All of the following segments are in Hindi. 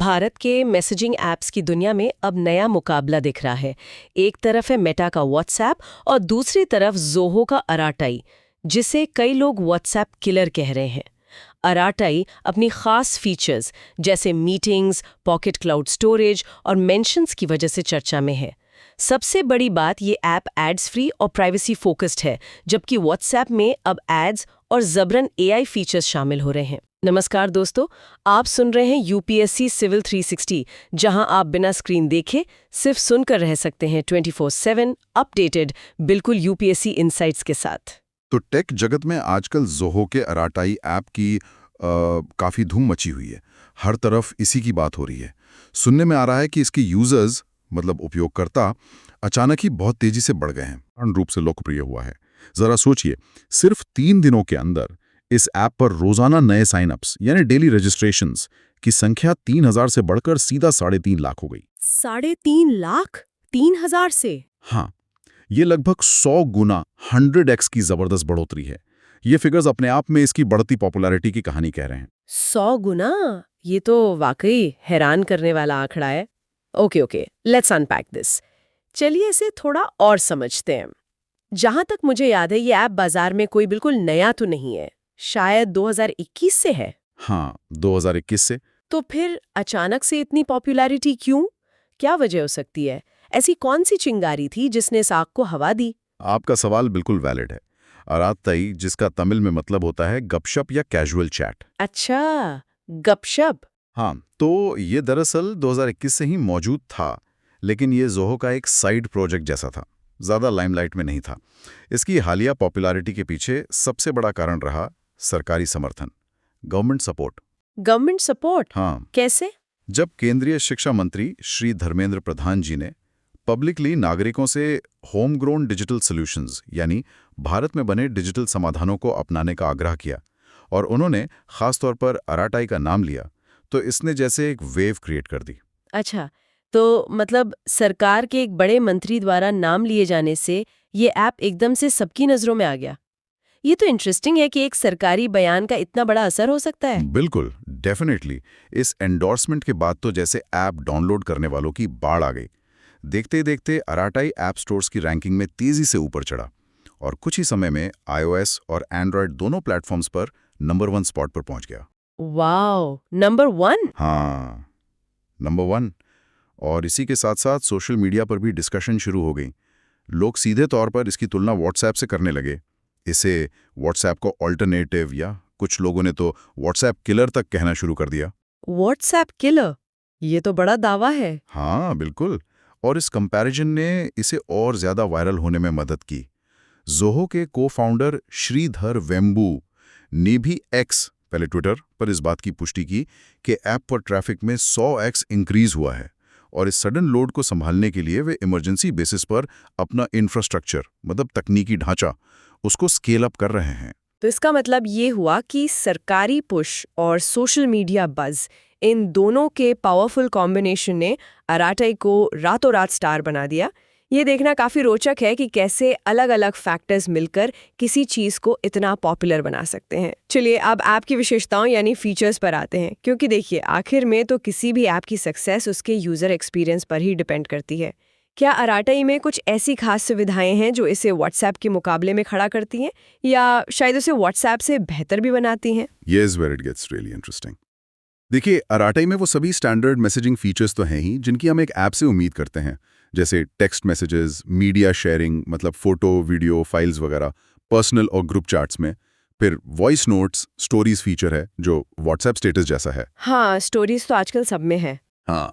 भारत के मैसेजिंग ऐप्स की दुनिया में अब नया मुकाबला दिख रहा है। एक तरफ है मेटा का व्हाट्सएप और दूसरी तरफ ज़ोहो का अराटाई, जिसे कई लोग व्हाट्सएप किलर कह रहे हैं। अराटाई अपनी खास फीचर्स जैसे मीटिंग्स, पॉकेट क्लाउड स्टोरेज और मेंशंस की वजह से चर्चा में है। सबसे बड़ी बात ये ऐप एड्स फ्री और प्राइवेसी फोकस्ड है, जबकि व्हाट्सएप में अब एड्स और जबरन एआई फीचर्स शामिल हो रहे हैं। नमस्कार दोस्तों, आप सुन रहे हैं यूपीएससी सिविल 360, जहां आप बिना स्क्रीन देखे सिर्फ सुनकर रह सकते हैं 24/7 अपडेटेड, बिल्कुल यूपीएससी इनसाइट्स के साथ। तो टेक जगत में आजकल ज़ोहो के अराटाई ऐप की काफ़ी धूम मची हुई है। हर तरफ इसी की बात हो रही है। सुनने में आ रहा है कि इसके यूजर्स मतलब उपयोगकर्ता अचानक ही बहुत तेजी से बढ़ गए हैं, पूर्ण रूप से लोकप्रिय हुआ है। जरा सोचिए, सिर्फ 3 दिनों के अंदर इस ऐप पर रोजाना नए साइनअप्स यानी डेली रजिस्ट्रेशंस की संख्या 3000 से बढ़कर सीधा 3.5 लाख हो गई। 3.5 लाख 3000 से? हाँ, ये लगभग 100 गुना 100x की जबरदस्त बढ़ोतरी है। ये फिगर्स अपने आप में इसकी बढ़ती पॉपुलैरिटी की कहानी कह रहे हैं। 100 गुना? ये तो वाकई हैरान करने वाला आंकड़ा है। Okay, let's unpack this. चलिए इसे थोड़ा और समझते हैं। जहां तक मुझे याद है, ये ऐप बाजार में कोई बिल्कुल नया तो नहीं है, शायद 2021 से है। हाँ, 2021 से। तो फिर अचानक से इतनी पॉपुलैरिटी क्यों? क्या वजह हो सकती है? ऐसी कौन सी चिंगारी थी जिसने इस आग को हवा दी? आपका सवाल बिल्कुल वैलिड है। अराताई, जिसका तमिल में मतलब होता है गपशप या कैजुअल चैट। अच्छा, गपशप। हाँ, तो ये दरअसल 2021 से ही मौजूद था, लेकिन ये ज़ोहो का एक साइड प्रोजेक्ट जैसा था, ज़्यादा लाइमलाइट में नहीं था। इसकी हालिया पॉपुलैरिटी के पीछे सबसे बड़ा कारण रहा सरकारी समर्थन, गवर्नमेंट सपोर्ट। Government support? हाँ, कैसे? जब केंद्रीय शिक्षा मंत्री श्री धर्मेंद्र प्रधान जी ने पब्लिकली नागरिकों से होम ग्रोन डिजिटल सॉल्यूशंस यानी भारत में बने डिजिटल समाधानों को अपनाने का आग्रह किया और उन्होंने खासतौर पर अराटाई का नाम लिया, तो इसने जैसे एक वेव क्रिएट कर दी। अच्छा, तो मतलब सरकार के एक बड़े मंत्री द्वारा नाम लिए जाने से ये ऐप एकदम से सबकी नजरों में आ गया। ये तो इंटरेस्टिंग है कि एक सरकारी बयान का इतना बड़ा असर हो सकता है। बिल्कुल, डेफिनेटली। इस एंडोर्समेंट के बाद तो जैसे ऐप डाउनलोड करने वालों की बाढ़ आ गई। देखते ही देखते अराटाई ऐप स्टोर्स की रैंकिंग में तेजी से ऊपर चढ़ा और कुछ ही समय में iOS और एंड्रॉयड दोनों प्लेटफॉर्म्स पर नंबर 1 स्पॉट पर पहुंच गया। Wow, number 1? हाँ, नंबर 1। और इसी के साथ साथ सोशल मीडिया पर भी डिस्कशन शुरू हो गई। लोग सीधे तौर पर इसकी तुलना व्हाट्सएप से करने लगे। इसे व्हाट्सएप को ऑल्टरनेटिव या कुछ लोगों ने तो व्हाट्सएप किलर तक कहना शुरू कर दिया। WhatsApp killer? ये तो बड़ा दावा है। हाँ, बिल्कुल। और इस कंपैरिजन ने इसे और ज्यादा वायरल होने में मदद की। ज़ोहो के को-फाउंडर श्रीधर वेम्बू ने भी एक्स, पहले ट्विटर, पर इस बात की पुष्टि की कि ऐप पर ट्रैफिक में 100x इंक्रीज हुआ है और इस सडन लोड को संभालने के लिए वे इमरजेंसी बेसिस पर अपना इंफ्रास्ट्रक्चर मतलब तकनीकी ढांचा उसको स्केल अप कर रहे हैं। तो इसका मतलब ये हुआ कि सरकारी पुश और सोशल मीडिया बज़, इन दोनों के पावरफुल कॉम्बिनेशन ने अराटाई को रातों रात स्टार बना दिया। ये देखना काफ़ी रोचक है कि कैसे अलग-अलग फैक्टर्स मिलकर किसी चीज़ को इतना पॉपुलर बना सकते हैं। चलिए अब ऐप की विशेषताओं यानी फीचर्स पर आते हैं, क्योंकि देखिए आखिर में तो किसी भी ऐप की सक्सेस उसके यूज़र एक्सपीरियंस पर ही डिपेंड करती है। क्या अराटाई में कुछ ऐसी खास सुविधाएं हैं जो इसे व्हाट्सएप के मुकाबले में खड़ा करती हैं, या शायद उसे व्हाट्सएप से बेहतर भी बनाती हैं? Yes, where it gets really interesting. देखिए, अराटाई में वो सभी स्टैंडर्ड मैसेजिंग फीचर्स तो हैं ही जिनकी हम एक ऐप से उम्मीद करते हैं, जैसे टेक्स्ट मैसेजेस, मीडिया शेयरिंग मतलब फोटो, वीडियो, फाइल्स वगैरह, पर्सनल और ग्रुप चैट्स में। फिर वॉइस नोट्स, स्टोरीज फीचर है जो व्हाट्सएप स्टेटस जैसा है। हाँ, स्टोरीज तो आजकल सब में है। हाँ,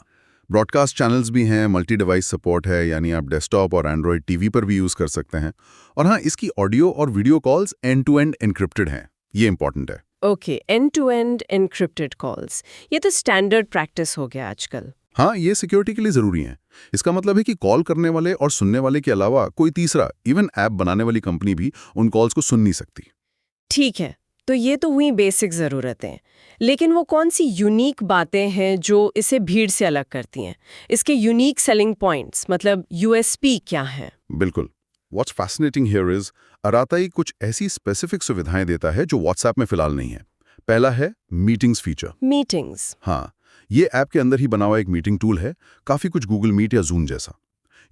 ब्रॉडकास्ट चैनल्स भी हैं, मल्टी डिवाइस सपोर्ट है, यानी आप डेस्कटॉप और एंड्रॉयड टीवी पर भी यूज़ कर सकते हैं। और हाँ, इसकी ऑडियो और video calls end to end encrypted हैं, ये इंपॉर्टेंट है। Okay, end to end encrypted calls, ये तो स्टैंडर्ड प्रैक्टिस हो गया आजकल। हाँ, ये सिक्योरिटी के लिए ज़रूरी है। इसका मतलब है कि कॉल करने वाले और सुनने वाले के अलावा कोई तीसरा, इवन ऐप बनाने वाली कंपनी भी उन कॉल्स को सुन नहीं सकती। ठीक है, तो ये तो हुई बेसिक ज़रूरतें, लेकिन वो कौन सी यूनिक बातें हैं जो इसे भीड़ से अलग करती हैं? इसके यूनिक सेलिंग पॉइंट्स मतलब यूएसपी क्या हैं? बिल्कुल। व्हाट्स फैसिनेटिंग हियर इज अराताई कुछ ऐसी स्पेसिफिक सुविधाएं देता है जो व्हाट्सएप में फिलहाल नहीं है। पहला है मीटिंग्स फीचर। मीटिंग्स? हाँ, ये ऐप के अंदर ही बना हुआ एक मीटिंग टूल है, काफ़ी कुछ गूगल मीट या जूम जैसा।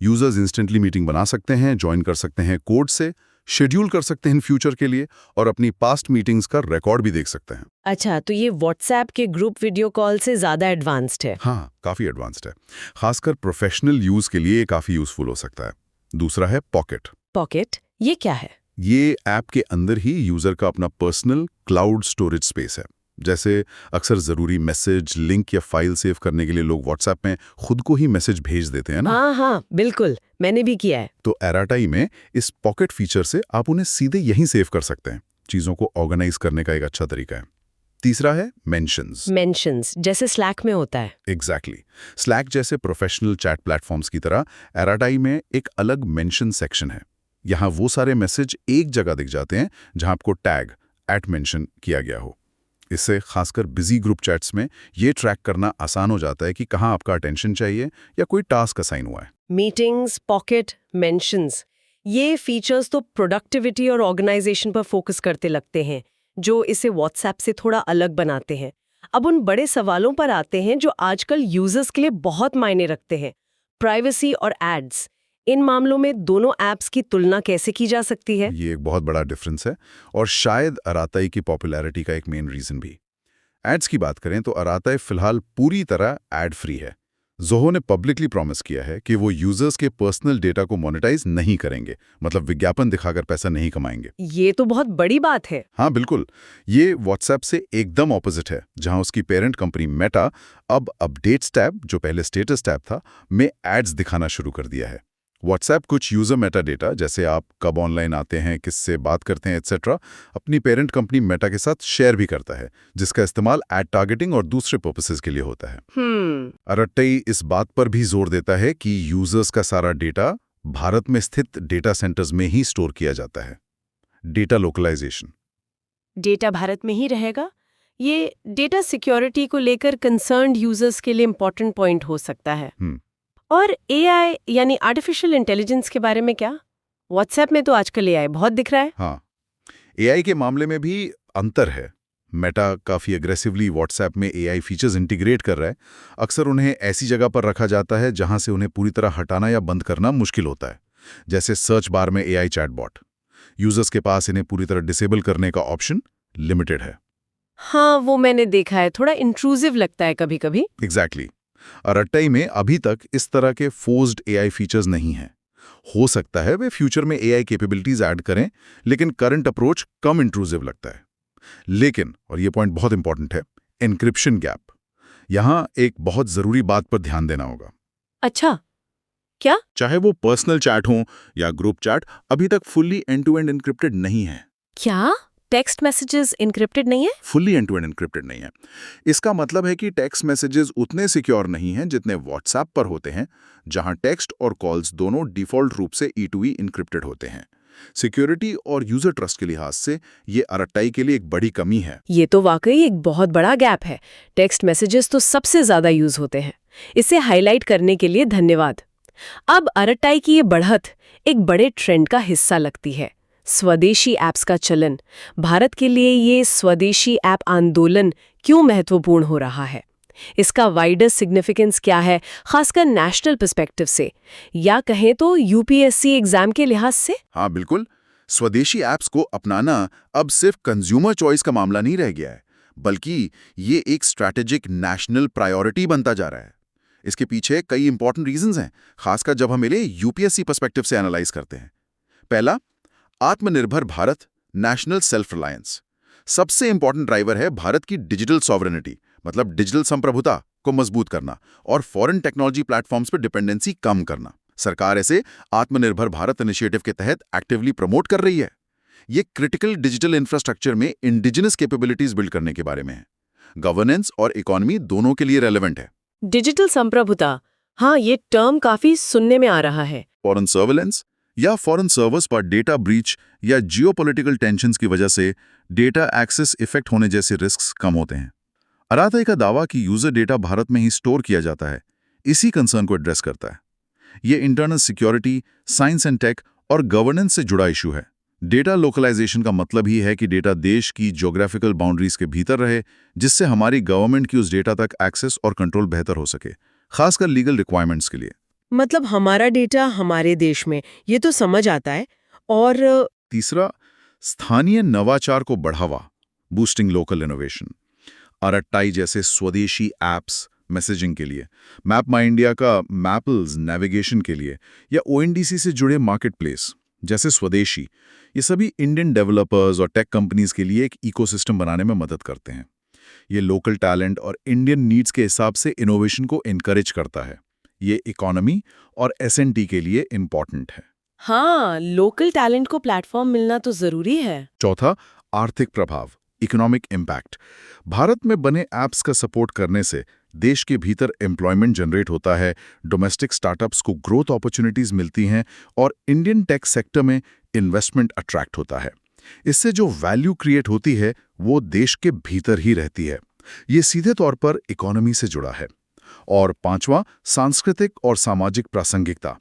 यूजर्स इंस्टेंटली मीटिंग बना सकते हैं, ज्वाइन कर सकते हैं कोड से, शेड्यूल कर सकते हैं फ्यूचर के लिए और अपनी पास्ट मीटिंग्स का रिकॉर्ड भी देख सकते हैं। अच्छा, तो ये व्हाट्सएप के ग्रुप वीडियो कॉल से ज़्यादा एडवांस्ड है। हाँ, काफ़ी एडवांस्ड है। खासकर प्रोफेशनल यूज़ के लिए ये काफ़ी यूज़फुल हो सकता है। दूसरा है पॉकेट। पॉकेट, ये क्या है? ये ऐप के अंदर ही यूज़र का अपना पर्सनल क्लाउड स्टोरेज स्पेस है। जैसे अक्सर ज़रूरी मैसेज, लिंक या फाइल सेव करने के लिए लोग व्हाट्सएप में खुद को ही मैसेज भेज देते हैं ना। हाँ हाँ, बिल्कुल, मैंने भी किया है। तो एराटाई में इस पॉकेट फीचर से आप उन्हें सीधे यहीं सेव कर सकते हैं। चीज़ों को ऑर्गेनाइज करने का एक अच्छा तरीका है। तीसरा है मेंशंस। मेंशंस, जैसे स्लैक में होता है। एग्जैक्टली। स्लैक जैसे प्रोफेशनल चैट प्लेटफॉर्म्स की तरह एराटाई में एक अलग मेंशन सेक्शन है। यहाँ वो सारे मैसेज एक जगह दिख जाते हैं जहां आपको टैग @मेंशन किया गया हो। इससे खासकर बिजी ग्रुप चैट्स में ये ट्रैक करना आसान हो जाता है कि कहाँ आपका अटेंशन चाहिए या कोई टास्क असाइन हुआ है। मीटिंग्स, पॉकेट, मेंशंस, ये फीचर्स तो प्रोडक्टिविटी और ऑर्गेनाइजेशन पर फोकस करते लगते हैं, जो इसे व्हाट्सएप से थोड़ा अलग बनाते हैं। अब उन बड़े सवालों पर आते हैं जो आजकल यूजर्स के लिए बहुत मायने रखते हैं, प्राइवेसी और एड्स। इन मामलों में दोनों ऐप्स की तुलना कैसे की जा सकती है? ये एक बहुत बड़ा डिफरेंस है और शायद अराताई की पॉपुलैरिटी का एक मेन रीजन भी। एड्स की बात करें तो अराताई फिलहाल पूरी तरह एड फ्री है। ज़ोहो ने पब्लिकली प्रॉमिस किया है कि वो यूजर्स के पर्सनल डेटा को मोनेटाइज नहीं करेंगे, मतलब विज्ञापन दिखाकर पैसा नहीं कमाएंगे। ये तो बहुत बड़ी बात है। हाँ बिल्कुल, ये व्हाट्सएप से एकदम ऑपोजिट है, जहां उसकी पेरेंट कंपनी मेटा अब अपडेट्स टैब, जो पहले स्टेटस टैब था, में एड्स दिखाना शुरू कर दिया है। व्हाट्सएप कुछ यूजर मेटा डेटा, जैसे आप कब ऑनलाइन आते हैं, किससे बात करते हैं एक्सेट्रा, अपनी पेरेंट कंपनी मेटा के साथ शेयर भी करता है, जिसका इस्तेमाल एड टारगेटिंग और दूसरे पर्पसेस के लिए होता है। अराताई इस बात पर भी जोर देता है कि यूजर्स का सारा डेटा भारत में स्थित डेटा सेंटर्स में ही स्टोर किया जाता है। Data localisation. डेटा भारत में ही रहेगा। ये डेटा सिक्योरिटी को लेकर कंसर्न्ड यूजर्स के लिए इंपॉर्टेंट पॉइंट हो सकता है। और एआई यानी आर्टिफिशियल इंटेलिजेंस के बारे में क्या? व्हाट्सएप में तो आजकल एआई बहुत दिख रहा है। हाँ, एआई के मामले में भी अंतर है। मेटा काफ़ी एग्रेसिवली व्हाट्सएप में एआई फीचर्स इंटीग्रेट कर रहा है। अक्सर उन्हें ऐसी जगह पर रखा जाता है जहां से उन्हें पूरी तरह हटाना या बंद करना मुश्किल होता है, जैसे सर्च बार में एआई चैटबॉट। यूजर्स के पास इन्हें पूरी तरह डिसेबल करने का ऑप्शन लिमिटेड है। हाँ, वो मैंने देखा है, थोड़ा इंट्रूसिव लगता है कभी-कभी। एग्जैक्टली। अराताई में अभी तक इस तरह के फोर्स्ड एआई फीचर्स नहीं हैं। हो सकता है वे फ्यूचर में एआई कैपेबिलिटीज ऐड करें, लेकिन करंट अप्रोच कम इंट्रूसिव लगता है। लेकिन, और ये पॉइंट बहुत इंपॉर्टेंट है, एन्क्रिप्शन गैप। यहां एक बहुत जरूरी बात पर ध्यान देना होगा। अच्छा, क्या? चाहे वो पर्सनल चैट हो या ग्रुप चैट, अभी तक fully end to end encrypted नहीं है। क्या टेक्स्ट मैसेजेस एन्क्रिप्टेड नहीं है? Fully end to end encrypted नहीं है। इसका मतलब है कि टेक्स्ट मैसेजेस उतने सिक्योर नहीं हैं जितने व्हाट्सएप पर होते हैं, जहां टेक्स्ट और कॉल्स दोनों डिफॉल्ट रूप से E2E एन्क्रिप्टेड होते हैं। सिक्योरिटी और यूजर ट्रस्ट के लिहाज से ये अराताई के लिए एक बड़ी कमी है। ये तो वाकई एक बहुत बड़ा गैप है। टेक्स्ट मैसेजेस तो सबसे ज्यादा यूज होते हैं। इसे हाईलाइट करने के लिए धन्यवाद। अब अराताई की ये बढ़त एक बड़े ट्रेंड का हिस्सा लगती है, स्वदेशी ऐप्स का चलन। भारत के लिए ये स्वदेशी ऐप आंदोलन क्यों महत्वपूर्ण हो रहा है? इसका वाइडर सिग्निफिकेंस क्या है, खासकर नेशनल पर्सपेक्टिव से, या कहें तो यूपीएससी एग्जाम के लिहाज से? हाँ बिल्कुल, स्वदेशी ऐप्स को अपनाना अब सिर्फ कंज्यूमर चॉइस का मामला नहीं रह गया है, बल्कि ये एक स्ट्रैटेजिक नेशनल प्रायोरिटी बनता जा रहा है। इसके पीछे कई इंपॉर्टेंट रीजंस हैं, खासकर जब हम इन्हें यूपीएससी पर्सपेक्टिव से एनालाइज करते हैं। पहला, आत्मनिर्भर भारत, नेशनल सेल्फ रिलायंस। सबसे इंपॉर्टेंट ड्राइवर है भारत की डिजिटल सॉवरेनिटी, मतलब डिजिटल संप्रभुता को मजबूत करना और फॉरेन टेक्नोलॉजी प्लेटफॉर्म्स पर डिपेंडेंसी कम करना। सरकार ऐसे आत्मनिर्भर भारत इनिशिएटिव के तहत एक्टिवली प्रमोट कर रही है। ये क्रिटिकल डिजिटल इंफ्रास्ट्रक्चर में इंडिजिनस कैपेबिलिटीज बिल्ड करने के बारे में है। गवर्नेंस और इकोनॉमी दोनों के लिए रेलेवेंट है। डिजिटल संप्रभुता, हाँ, ये टर्म काफी सुनने में आ रहा है। फॉरेन सर्वेलेंस या फॉरेन सर्वर्स पर डेटा ब्रीच या जियोपॉलिटिकल टेंशंस की वजह से डेटा एक्सेस इफेक्ट होने जैसे रिस्क्स कम होते हैं। अराताई का दावा कि यूजर डेटा भारत में ही स्टोर किया जाता है, इसी कंसर्न को एड्रेस करता है। ये internal security, science and tech और गवर्नेंस से जुड़ा इशू है, डेटा लोकलाइजेशन का मतलब ही है कि डेटा देश की ज्योग्राफिकल बाउंड्रीज के भीतर रहे, जिससे हमारी गवर्नमेंट की उस डेटा तक एक्सेस और कंट्रोल बेहतर हो सके, खासकर लीगल रिक्वायरमेंट्स के लिए। मतलब हमारा डेटा हमारे देश में, ये तो समझ आता है। और तीसरा, स्थानीय नवाचार को बढ़ावा, बूस्टिंग लोकल इनोवेशन। अरट्टाई जैसे स्वदेशी एप्स मैसेजिंग के लिए, मैप माई इंडिया का मैपल्स नेविगेशन के लिए, या ओएनडीसी से जुड़े मार्केट प्लेस जैसे स्वदेशी, ये सभी इंडियन डेवलपर्स और टेक कंपनीज के लिए एक इकोसिस्टम बनाने में मदद करते हैं। ये लोकल टैलेंट और इंडियन नीड्स के हिसाब से इनोवेशन को इनकरेज करता है। ये इकोनॉमी और एसएनटी के लिए इंपॉर्टेंट है। हाँ, लोकल टैलेंट को प्लेटफॉर्म मिलना तो जरूरी है। चौथा, आर्थिक प्रभाव, इकोनॉमिक इम्पैक्ट। भारत में बने ऐप्स का सपोर्ट करने से देश के भीतर एम्प्लॉयमेंट जनरेट होता है, डोमेस्टिक स्टार्टअप्स को ग्रोथ अपॉर्चुनिटीज मिलती हैं और इंडियन टेक सेक्टर में इन्वेस्टमेंट अट्रैक्ट होता है। इससे जो वैल्यू क्रिएट होती है वो देश के भीतर ही रहती है। ये सीधे तौर पर इकोनॉमी से जुड़ा है। और पांचवा, सांस्कृतिक और सामाजिक प्रासंगिकता,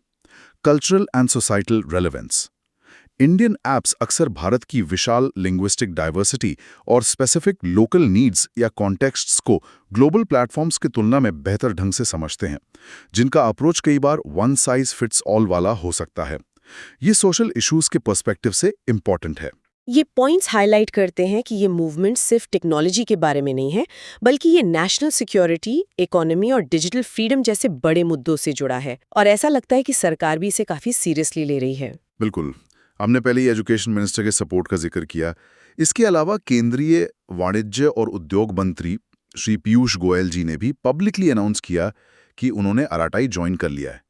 cultural and societal relevance. Indian apps अक्सर भारत की विशाल लिंग्विस्टिक डाइवर्सिटी और स्पेसिफिक लोकल नीड्स या कॉन्टेक्स्ट्स को ग्लोबल प्लेटफॉर्म्स की तुलना में बेहतर ढंग से समझते हैं, जिनका अप्रोच कई बार वन साइज फिट्स ऑल वाला हो सकता है। ये सोशल इश्यूज के पर्सपेक्टिव से इंपॉर्टेंट है। ये पॉइंट्स हाईलाइट करते हैं कि ये मूवमेंट सिर्फ टेक्नोलॉजी के बारे में नहीं है, बल्कि ये नेशनल सिक्योरिटी, इकोनॉमी और डिजिटल फ्रीडम जैसे बड़े मुद्दों से जुड़ा है। और ऐसा लगता है कि सरकार भी इसे काफी सीरियसली ले रही है। बिल्कुल। हमने पहले ही एजुकेशन मिनिस्टर के सपोर्ट का जिक्र किया। इसके अलावा केंद्रीय वाणिज्य और उद्योग मंत्री श्री पीयूष गोयल जी ने भी पब्लिकली अनाउंस किया कि उन्होंने अराटाई ज्वाइन कर लिया है।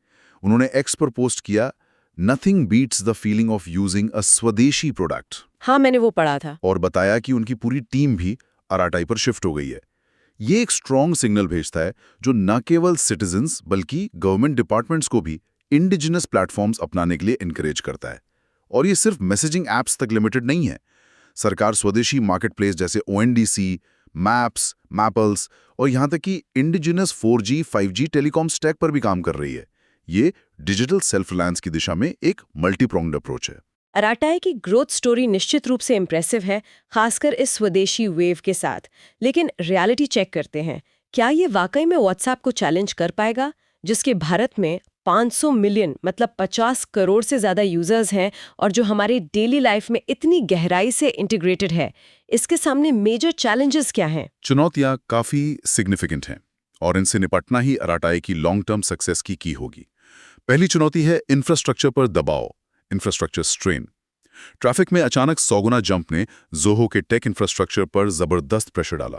उन्होंने एक्स पर पोस्ट किया, nothing beats the feeling of using a swadeshi product. हाँ, मैंने वो पढ़ा था। और बताया कि उनकी पूरी टीम भी अराटाई पर शिफ्ट हो गई है। ये एक स्ट्रॉन्ग सिग्नल भेजता है जो न केवल सिटीजन्स बल्कि गवर्नमेंट डिपार्टमेंट्स को भी इंडिजिनस प्लेटफॉर्म्स अपनाने के लिए इनकरेज करता है। और ये सिर्फ मैसेजिंग ऐप्स तक लिमिटेड नहीं है। सरकार स्वदेशी मार्केट प्लेस जैसे ओएनडीसी, मैप्स, मैपल्स और यहाँ तक कि indigenous 4G, 5G telecom stack पर भी काम कर रही है। ये डिजिटल सेल्फ रिलायंस की दिशा में एक मल्टी-प्रोंग्ड अप्रोच है। अराटाई की ग्रोथ स्टोरी निश्चित रूप से इम्प्रेसिव है, खासकर इस स्वदेशी वेव के साथ। लेकिन रियलिटी चेक करते हैं, क्या ये वाकई में व्हाट्सएप को चैलेंज कर पाएगा, जिसके भारत में 500 मिलियन मतलब 50 करोड़ से ज़्यादा यूजर्स हैं और जो हमारी डेली लाइफ में इतनी गहराई से इंटीग्रेटेड है। इसके सामने मेजर चैलेंजेस क्या हैं? चुनौतियां काफी सिग्निफिकेंट हैं और इनसे निपटना ही अराटाई की लॉन्ग टर्म सक्सेस की होगी। पहली चुनौती है इंफ्रास्ट्रक्चर पर दबाव, इंफ्रास्ट्रक्चर स्ट्रेन। ट्रैफिक में अचानक 100 गुना जंप ने जोहो के टेक इंफ्रास्ट्रक्चर पर जबरदस्त प्रेशर डाला।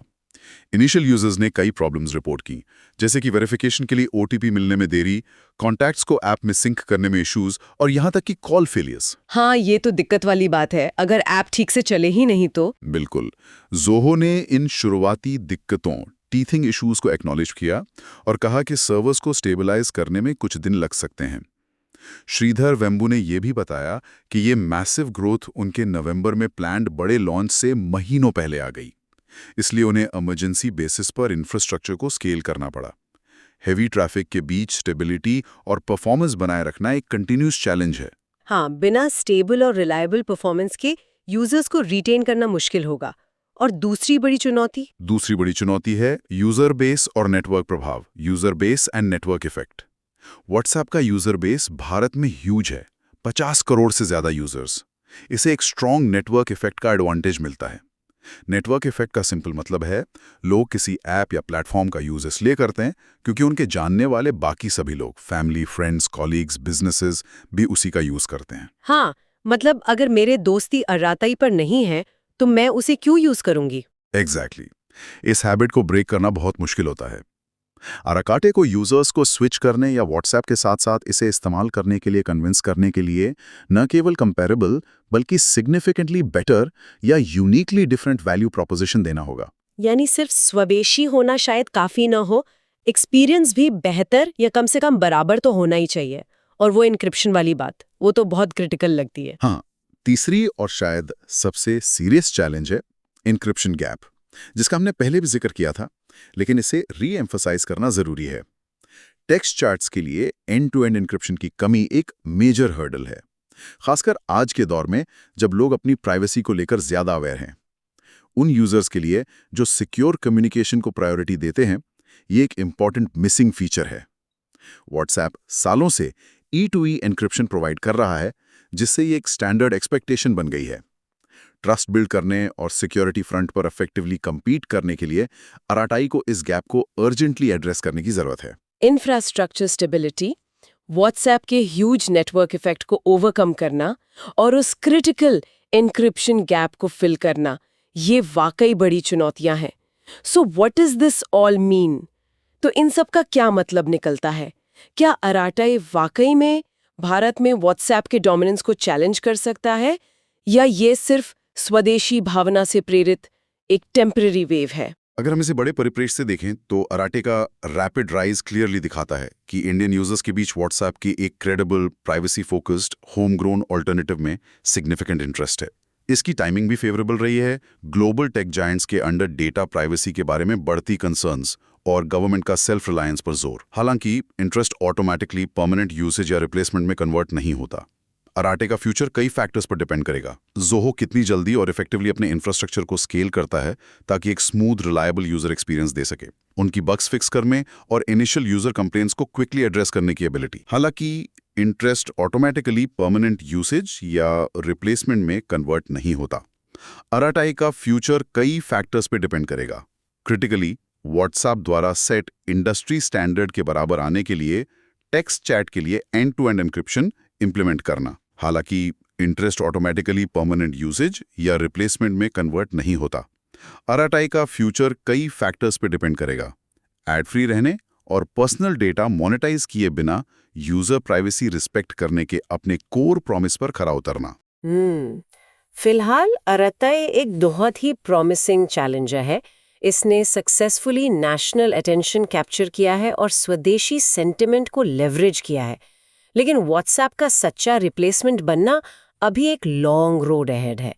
इनिशियल यूजर्स ने कई प्रॉब्लम्स रिपोर्ट की, जैसे कि वेरिफिकेशन के लिए ओटीपी मिलने में देरी, कॉन्टैक्ट्स को ऐप में सिंक करने में इश्यूज और यहां तक कि कॉल फेलियर्स। हाँ, ये तो दिक्कत वाली बात है, अगर ऐप ठीक से चले ही नहीं तो। बिल्कुल। जोहो ने इन शुरुआती दिक्कतों, टीथिंग इश्यूज को एक्नॉलेज किया और कहा कि सर्वर्स को स्टेबलाइज करने में कुछ दिन लग सकते हैं। श्रीधर वेम्बू ने यह भी बताया कि ये मैसिव ग्रोथ उनके नवंबर में प्लान्ड बड़े लॉन्च से महीनों पहले आ गई, इसलिए उन्हें इमरजेंसी बेसिस पर इंफ्रास्ट्रक्चर को स्केल करना पड़ा। हेवी ट्रैफिक के बीच स्टेबिलिटी और परफॉर्मेंस बनाए रखना एक कंटिन्यूस चैलेंज है। हाँ, बिना स्टेबल और रिलायबल परफॉर्मेंस के यूजर्स को रिटेन करना मुश्किल होगा। और दूसरी बड़ी चुनौती है यूजर बेस और नेटवर्क प्रभाव, user base and network effect. WhatsApp का यूजर बेस भारत में ह्यूज है, 50 करोड़ से ज्यादा यूजर्स। इसे एक स्ट्रॉन्ग नेटवर्क इफेक्ट का एडवांटेज मिलता है। नेटवर्क इफेक्ट का सिंपल मतलब है लोग किसी ऐप या प्लेटफॉर्म का यूज इसलिए करते हैं क्योंकि उनके जानने वाले बाकी सभी लोग, फैमिली, फ्रेंड्स, कॉलीग्स, बिजनेसेस भी उसी का यूज करते हैं। हाँ, मतलब अगर मेरे दोस्ती अराताई पर नहीं है तो मैं उसे क्यों यूज करूंगी? एग्जैक्टली। इस हैबिट को ब्रेक करना बहुत मुश्किल होता है। अराकाटे को यूजर्स को स्विच करने या व्हाट्सएप के साथ साथ इसे इस्तेमाल करने के लिए कन्विंस करने के लिए न केवल कंपैरेबल बल्कि सिग्निफिकेंटली बेटर या यूनिकली डिफरेंट वैल्यू प्रोपोजिशन देना होगा। यानी सिर्फ स्वदेशी होना शायद काफी न हो, एक्सपीरियंस भी बेहतर या कम से कम बराबर तो होना ही चाहिए। और वो इनक्रिप्शन वाली बात, वो तो बहुत क्रिटिकल लगती है। हाँ, तीसरी और शायद सबसे सीरियस चैलेंज है इनक्रिप्शन गैप, जिसका हमने पहले भी जिक्र किया था, लेकिन इसे री एम्फसाइज करना जरूरी है। टेक्स्ट चार्ट्स के लिए एंड टू एंड इनक्रिप्शन की कमी एक मेजर हर्डल है। खासकर आज के दौर में जब लोग अपनी प्राइवेसी को लेकर ज्यादा अवेयर हैं। उन यूजर्स के लिए जो सिक्योर कम्युनिकेशन को प्रायोरिटी देते हैं, ये एक इंपॉर्टेंट मिसिंग फीचर है। व्हाट्सएप सालों से E2E एन्क्रिप्शन प्रोवाइड कर रहा है, जिससे ये एक स्टैंडर्ड एक्सपेक्टेशन बन गई है। ट्रस्ट बिल्ड करने और सिक्योरिटी फ्रंट पर इफेक्टिवली compete करने के लिए अराटाई को इस गैप को अर्जेंटली एड्रेस करने की जरूरत है। इंफ्रास्ट्रक्चर स्टेबिलिटी, व्हाट्सएप के ह्यूज नेटवर्क इफेक्ट को ओवरकम करना और उस क्रिटिकल एन्क्रिप्शन गैप को फिल करना, ये वाकई बड़ी चुनौतियां हैं। So what is this all mean? तो इन सब का क्या मतलब निकलता है? क्या अराटाई वाकई में भारत में व्हाट्सएप के डोमिनेंस को चैलेंज कर सकता है, या ये सिर्फ स्वदेशी भावना से प्रेरित एक टेम्पररी वेव है? अगर हम इसे बड़े परिप्रेक्ष्य से देखें तो अराटे का रैपिड राइज क्लियरली दिखाता है कि इंडियन यूजर्स के बीच व्हाट्सएप की एक credible, privacy focused, home grown alternative में सिग्निफिकेंट इंटरेस्ट है। इसकी टाइमिंग भी फेवरेबल रही है। ग्लोबल टेक जायंट्स के अंडर डेटा प्राइवेसी के बारे में बढ़ती कंसर्न्स और गवर्नमेंट का सेल्फ रिलायंस पर जोर। हालांकि इंटरेस्ट ऑटोमेटिकली परमानेंट यूसेज या रिप्लेसमेंट में कन्वर्ट नहीं होता। अराटे का फ्यूचर कई फैक्टर्स पर डिपेंड करेगा। ज़ोहो कितनी जल्दी और इफेक्टिवली अपने इंफ्रास्ट्रक्चर को स्केल करता है ताकि एक स्मूथ, रिलायबल यूजर एक्सपीरियंस दे सके। उनकी बग्स फिक्स करने और इनिशियल यूजर कंप्लेंट्स को क्विकली एड्रेस करने की एबिलिटी। हालांकि इंटरेस्ट ऑटोमेटिकली परमानेंट यूसेज या रिप्लेसमेंट में कन्वर्ट नहीं होता। अराटाई का फ्यूचर कई फैक्टर्स पर डिपेंड करेगा। क्रिटिकली, व्हाट्सएप द्वारा सेट इंडस्ट्री स्टैंडर्ड के बराबर आने के लिए टेक्स्ट चैट के लिए एंड-टू-एंड एन्क्रिप्शन इंप्लीमेंट करना। हालांकि इंटरेस्ट ऑटोमेटिकली परमानेंट यूसेज या रिप्लेसमेंट में कन्वर्ट नहीं होता। अराटाई का फ्यूचर कई फैक्टर्स पे डिपेंड करेगा। एड फ्री रहने और पर्सनल डेटा मोनेटाइज किए बिना यूजर प्राइवेसी रिस्पेक्ट करने के अपने कोर प्रॉमिस पर खरा उतरना। फिलहाल अराटाई एक बहुत ही प्रॉमिसिंग चैलेंजर है। इसने सक्सेसफुली नेशनल अटेंशन कैप्चर किया है और स्वदेशी सेंटिमेंट को लेवरेज किया है। लेकिन व्हाट्सएप का सच्चा रिप्लेसमेंट बनना अभी एक लॉन्ग रोड अहेड है।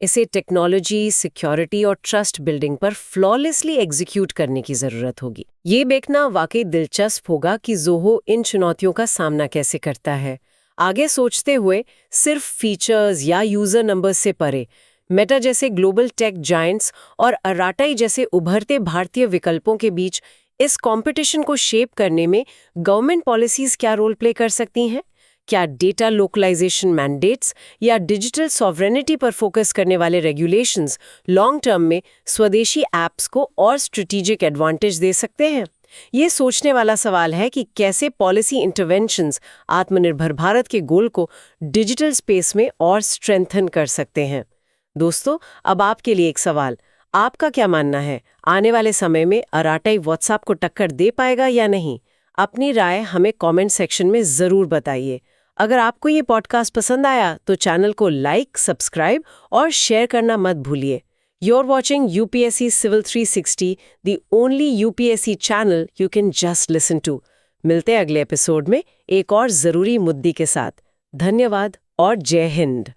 इसे टेक्नोलॉजी, सिक्योरिटी और ट्रस्ट बिल्डिंग पर फ्लॉलेसली एग्जीक्यूट करने की जरूरत होगी। ये देखना वाकई दिलचस्प होगा कि ज़ोहो इन चुनौतियों का सामना कैसे करता है। आगे सोचते हुए सिर्फ फीचर्स या यूजर नंबर से परे मेटा जैसे ग्लोबल टेक जायंट्स और अराटाई जैसे उभरते भारतीय विकल्पों के बीच इस कंपटीशन को शेप करने में गवर्नमेंट पॉलिसीज क्या रोल प्ले कर सकती हैं? क्या डेटा लोकलाइजेशन मैंडेट्स या डिजिटल सॉवरेनिटी पर फोकस करने वाले रेगुलेशंस लॉन्ग टर्म में स्वदेशी ऐप्स को और स्ट्रेटेजिक एडवांटेज दे सकते हैं? ये सोचने वाला सवाल है कि कैसे पॉलिसी इंटरवेंशंस आत्मनिर्भर भारत के गोल को डिजिटल स्पेस में और स्ट्रेंथन कर सकते हैं। दोस्तों, अब आपके लिए एक सवाल, आपका क्या मानना है? आने वाले समय में अराटाई व्हाट्सएप को टक्कर दे पाएगा या नहीं? अपनी राय हमें कमेंट सेक्शन में ज़रूर बताइए। अगर आपको ये पॉडकास्ट पसंद आया तो चैनल को लाइक, सब्सक्राइब और शेयर करना मत भूलिए। You're watching UPSC Civil 360, the only UPSC channel you can just listen to. मिलते हैं अगले एपिसोड में एक और ज़रूरी मुद्दे के साथ। धन्यवाद और जय हिंद।